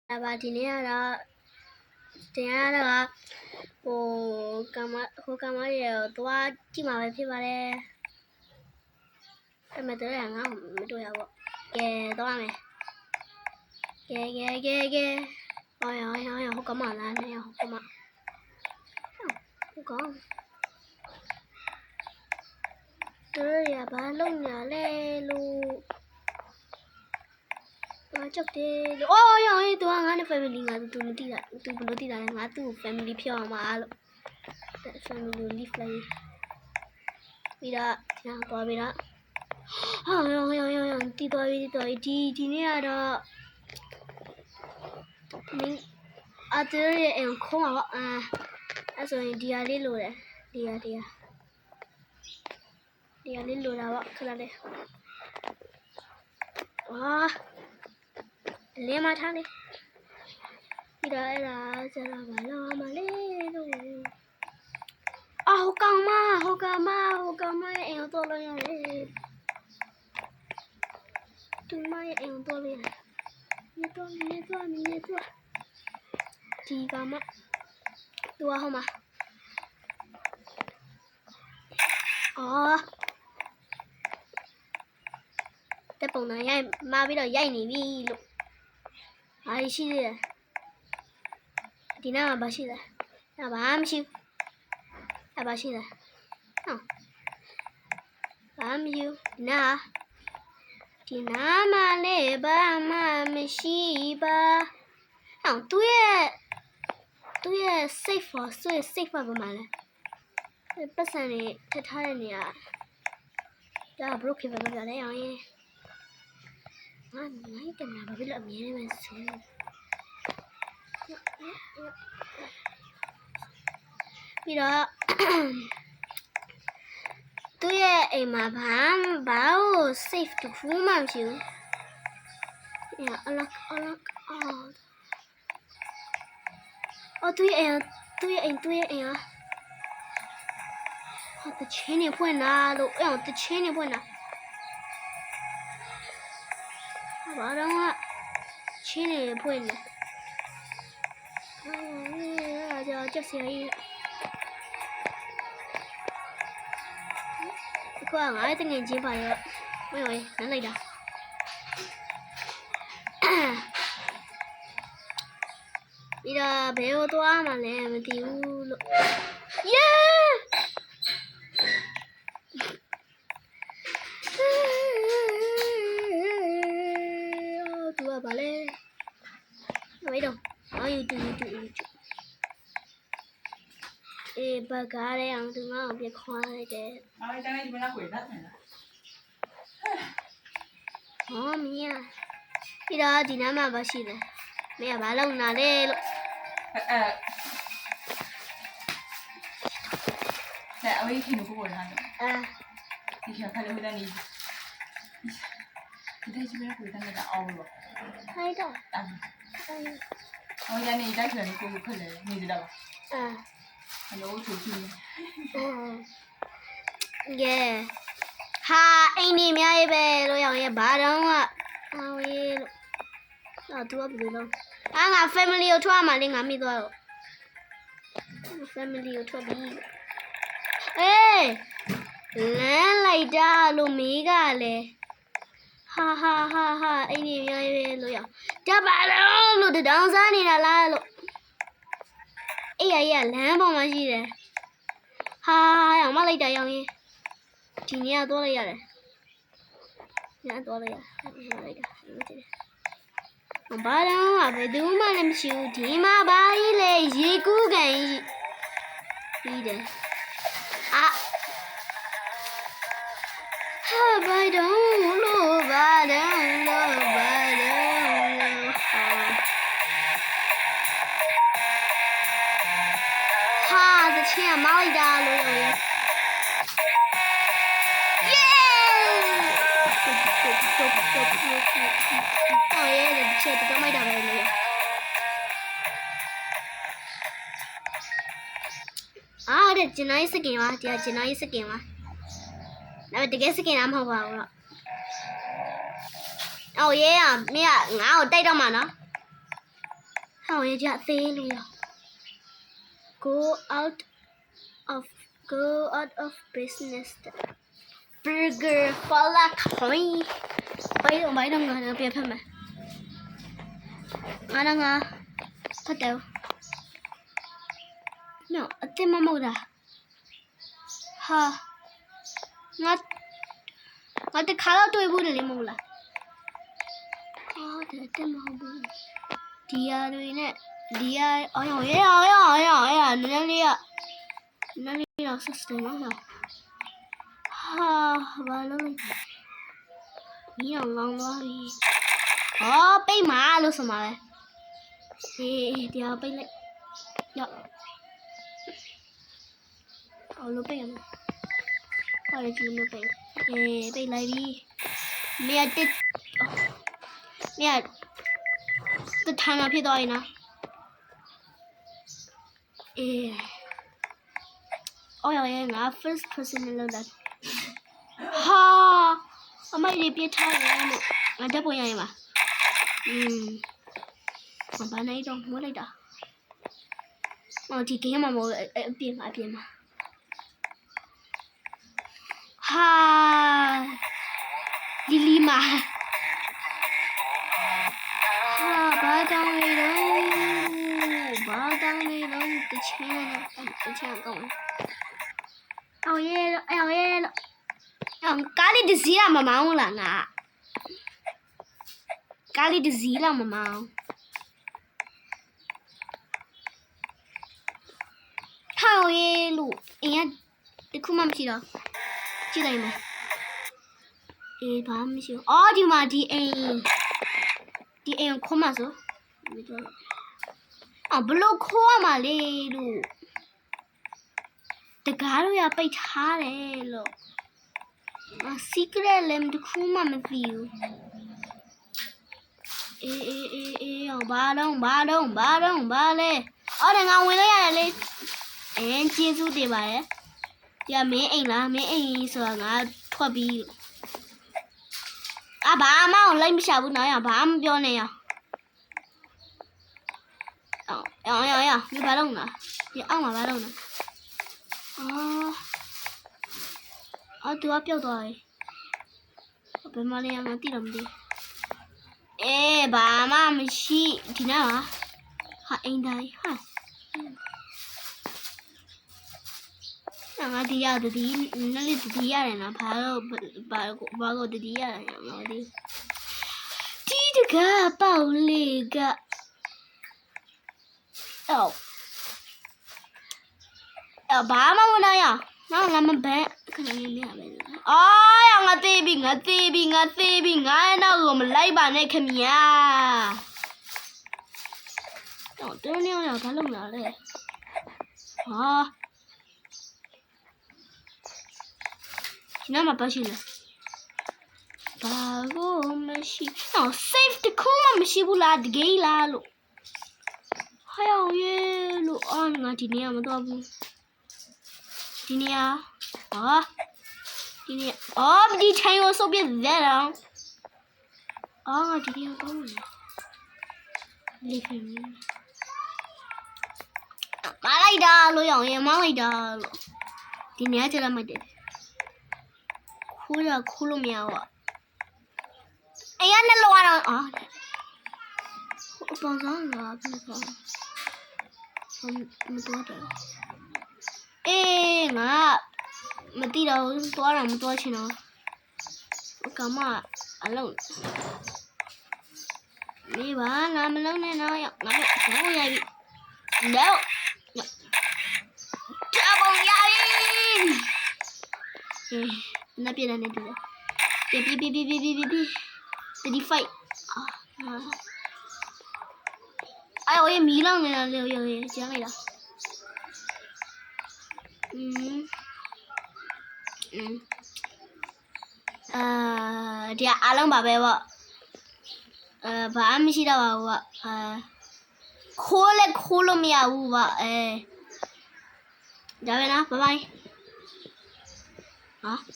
ပါဒီနေ့ကတော့တင်ရတော့ဟိုကမရဲ့သွားကြည့်မှာပဲဖြစ်ပါတယ်အဲ့မဲ့တော့ငါမတွေ့ရပေါ့ကဲသွားမယ်ကဲဟောဟိုကမလာနေဟိုကမဟုတ်ကောတို့ရဘာလုံးညာလဲလို့ကြောက်တယ်။အော်ရောင်သူကငါနဲ့ family ငါသူမသိတာသူဘယ်လိုသိတာလဲငါသူ့ family ဖြစ်အောင်ပါလို့ family ကို leave လိုက်ပြီးတော့ညာသွားပြီးတော့ဟာရောင်တီးသွားပြီဒီနေ့ကတော့မင်းအတူရဲ့အခုံးပါအဲ့ဆိုရင်ဒီဟာလေးလိုတယ်ဒီဟာလေးလိုတာပေါ့ခဏလေးဝါလဲမထားလေပြီးတော့အဲ့ဒါကျတော့ဘာလို့မလဲလို့ဟိုကောင်မရဲ့အိမ်ကိုတော့လို့ရတယ်သူမရဲ့အိမ်ကိုတော့လို့ရတယ်နေတော့ဒီကောင်မသူကဟိုမှာတဲ့ပုံနဲ့ရိုက်မှာပြီးတော့ရိုက်နေပြီလို့ဘာရှိသေးလဲဒီနားမှာဘာရှိလဲဘာမှမရှိဘူးဘာရှိလဲဘာမရှိဘူးဒီနားမှာလည်းဘာမှမရှိပါသူရဲ့ safe for safe ပါမှာလဲပတ်စံနေထထားတဲ့နေရာဒါ broke ပဲပြောတယ်အောင်ရင်ငါကနာဘာဖြစ်လို့အမြဲတမ်းဆိုပြီးတော့သူရဲ့အိမ်မှာဘာကို safe တခုမှမရှိဘူးအလကသူရဲ့အိမ်ဟာတချင်းနေဖွင့်လာလို့တချင်းနေဖွင့်လာဘာတော့ချင်းနေဖွင့်နေကြောက်စရာကြီးခွာငါတငယ်ချင်းပါရောမင်းနန်းလိုက်တာပြီးတော့ဘယ်ကိုသွားမှလဲမသိဘူးလို့သူကဘာလဲမင်းတော့ယူတူဘကားတဲ့အောင်သူငါ့ကိုပြခွာလိုက်တယ်ကျန်နေဒီမလားခွေတတ်တယ်လားမင်းပြီးတော့ဒီနားမှာဘာရှိလဲမင်းကဘာလုပ်နာလဲလို့အဝေးခင်ကိုပေါ်လာတယ်ဒီခါခါလေးဝင်နေဒီဒီမလားခွေတတ်တယ်အောင်လို့ဟိုက်တော့ဟောရနေတိုက်တယ်ကိုခွေလေနေကြတော့ဟယ်လိုသူကြီးဟာအိမ်နေအများကြီးပဲလို့ရောင်ရဲ့ဘာတော့ဝေးလို့သူကဘယ်လိုလုပ်ငါ family ကိုထွက်မှလည်းငါမိသွားတော့ family ကိုထွက်ပြီလမ်းလိုက်တာလို့မေးကလည်းဟာအိမ်နေအများကြီးပဲလို့ရောင်တပါတော့လို့တောင်းစားနေတာလားလို့အေးရလမ်းပေါ်မှာရှိတယ်ရောင်မလိုက်တာရောင်ရင်ဒီနေ့ကတော့လိုက်ရတယ်ညတော့လိုက်ရလိုက်တာဘာတော့ဘယ်သူမှလည်းမရှိဘူးဒီမှာဘာကြီးလဲရေကူးကန်ကြီးတယ်ဘာတော့လို့ဘာတော့တချင်မောက်လိုက်တာလို့ရောချက်တော့မိုက်တာပဲလေတဲ့ဂျန်နိုင်စကင်ပါဒီကဂျန်နိုင်စကင်ပါဒါပေမဲ့တကယ်စကင်လားမဟုတ်ပါဘူးတော့ရဲမင်းကငါ့ကိုတိုက်တော့မှာနော် ဟောရကြသေးလို့ရ go out of business burger fala coin ဘိုင်းတော့ငါတော့ပြဖက်မယ်ငါဖတ်တယ် no အတင်မမဟုတ်တာဟာငါတခါတော့တွေ့ဘူးလေမဟုတ်လားတဲ့တက်မဟုတ်ဘူးဒီယာတွေနဲ့ဒီယာအော်ရောနည်းနည်းတော့ system တော့ဟာဘာလို့လဲမင်းအောင်လောင်းသွားပြီပိတ်မှာလို့ဆိုမှာပဲဒီဟာပိတ်လိုက်ရောအော်လို့ပိတ်ရမယ်ဟောလေဒီလိုပိတ်ပိတ်လိုက်ပြီမင်းတက်မင်းတထားနာဖြစ်သွားရင်နော်အော်ရောငါ first person နဲ့လောက်တာဟာအမိုက်လေးပြထားတယ်လို့ငါတက်ပေါ်ရရင်ပါဘာနိုင်တော့မိုးလိုက်တာဒီ game မှာမဟုတ်အပြင်မှာဟာလီလီမာဟာဘာတောင်းနေတော့တချမ်းကောင်းအောင်ရဲကားလေးတစ်စီးမမောင်းလားငါကားလေးတစ်စီးလောက်မမောင်းဟောရဲလို့အင်းတခုမှမရှိတော့ကြည့်လိုက်မယ်ဘာမှမရှိဘူးအော်ဒီမှာဒီအိမ်ကိုခေါ်မှာဆိုဘလို့ခေါ်ရမှာလေလို့တကားလို့ရပိတ်ထားတယ်လို့ secret လည်းတခုမှမသိဘူးဘာလဲအော်ငါဝင်လို့ရတယ်လေကျေးဇူးတင်ပါတယ်ဒီကမင်းအိမ်လားမင်းအိမ်ဆိုတာငါထွက်ပြီးဘာမှလိုက်မရှာဘူးနော်ဘာမှမပြောနဲ့ရ你把弄了，你按我把弄了。都要标到哎，我被妈的养个地了没得？爸妈没洗，今天啊，还应该哈。那底下的地，那里的地下人啊，把我的地下人养的，地这个暴力个。ဘာမှမနာရငါမဘဲခဏလေးမြပဲငါသေးပြီငါနောက်ကိုမလိုက်ပါနဲ့ခင်ဗျာတင်းနေအောင်ဘာလုပ်လာလဲဒီနားမှာပါရှိလဲဘာကိုမရှိsafe တခုမှမရှိဘူးလားတကယ်လားလို့ဟဲ့အောင်ရေလို့ငါဒီနေရာမတော့ဘူးဒီနေရာဒီထိုင်ရောစုပ်ပြတဲ့တော့ငါဒီနေရာကောင်းတယ်လေးခင်မလိုက်တာလို့ရောင်ရင်မလိုက်တာလို့ဒီနေရာကျလာမှတယ်ခိုးလို့မရဘူးအေးရနဲ့လောတော့ပေါင်းစားလာပြီပေါ့မတော်တယ်ငါမတိတော့သွားတော့မသွားချင်တော့ကမအလုံးနေပါငါမလုံးနဲ့တော့ငါရိုက်ပြီတော့ကြောက်ပုံရပြီနာပြနေတယ်ပြ35我也迷浪了，讲来了。这阿龙宝贝我，把俺们洗到我，哭了没有我，这边呢，拜拜。